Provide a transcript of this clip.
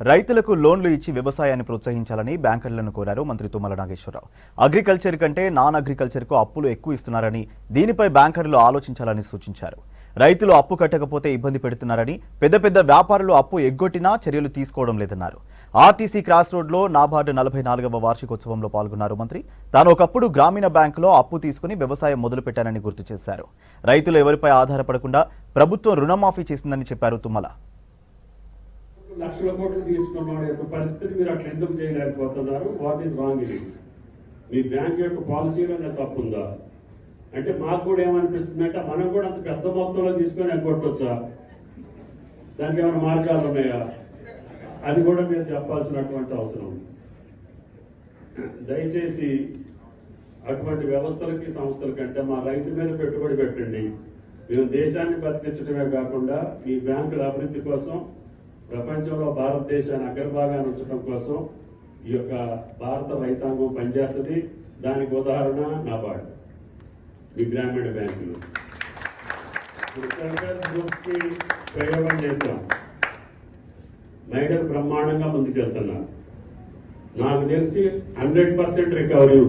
రైతులకు లోన్లు ఇచ్చి వ్యవసాయాన్ని ప్రోత్సహించాలని బ్యాంకర్లను కోరారు మంత్రి తుమ్మల నాగేశ్వరరావు. అగ్రికల్చర్ కంటే నాన్ అగ్రికల్చర్కు అప్పులు ఎక్కువ ఇస్తున్నారని, దీనిపై బ్యాంకర్లు ఆలోచించాలని సూచించారు. రైతులు అప్పు కట్టకపోతే ఇబ్బంది పెడుతున్నారని, పెద్ద పెద్ద వ్యాపారులు అప్పు ఎగ్గొట్టినా చర్యలు తీసుకోవడం లేదన్నారు. ఆర్టీసీ క్రాస్ రోడ్లో నాబార్డు 44వ వార్షికోత్సవంలో పాల్గొన్నారు మంత్రి. తాను ఒకప్పుడు గ్రామీణ బ్యాంకులో అప్పు తీసుకుని వ్యవసాయం మొదలుపెట్టానని గుర్తు చేశారు. రైతులు ఎవరిపై ఆధారపడకుండా ప్రభుత్వం రుణమాఫీ చేసిందని చెప్పారు తుమ్మల. లక్షల కోట్లు తీసుకున్న యొక్క పరిస్థితిని మీరు అట్లా ఎందుకు చేయలేకపోతున్నారు? వాట్ ఈస్ రాంగ్ ఇది? మీ బ్యాంక్ యొక్క పాలసీలోనే తప్పుందా? అంటే మాకు కూడా ఏమనిపిస్తుందంటే మనం కూడా అంత పెద్ద మొత్తంలో తీసుకొని ఎగ్గొట్టవచ్చా? దానికి ఏమైనా మార్గాలు ఉన్నాయా? అది కూడా మీరు చెప్పాల్సినటువంటి అవసరం. దయచేసి అటువంటి వ్యవస్థలకి సంస్థల కంటే మా రైతు మీద పెట్టుబడి పెట్టండి. మేము దేశాన్ని బతికించడమే కాకుండా ఈ బ్యాంకుల అభివృద్ధి కోసం, ప్రపంచంలో భారతదేశాన్ని అగ్రభాగాన్ని ఉంచడం కోసం ఈ యొక్క భారత రైతాంగం పనిచేస్తుంది. దానికి ఉదాహరణ నాబార్డు, ఈ గ్రామీణ బ్యాంకులు. గ్రూప్స్కి ప్రయోగం చేశాం. మహిళలు బ్రహ్మాండంగా ముందుకెళ్తున్నారు. నాకు తెలిసి 100% రికవరీ.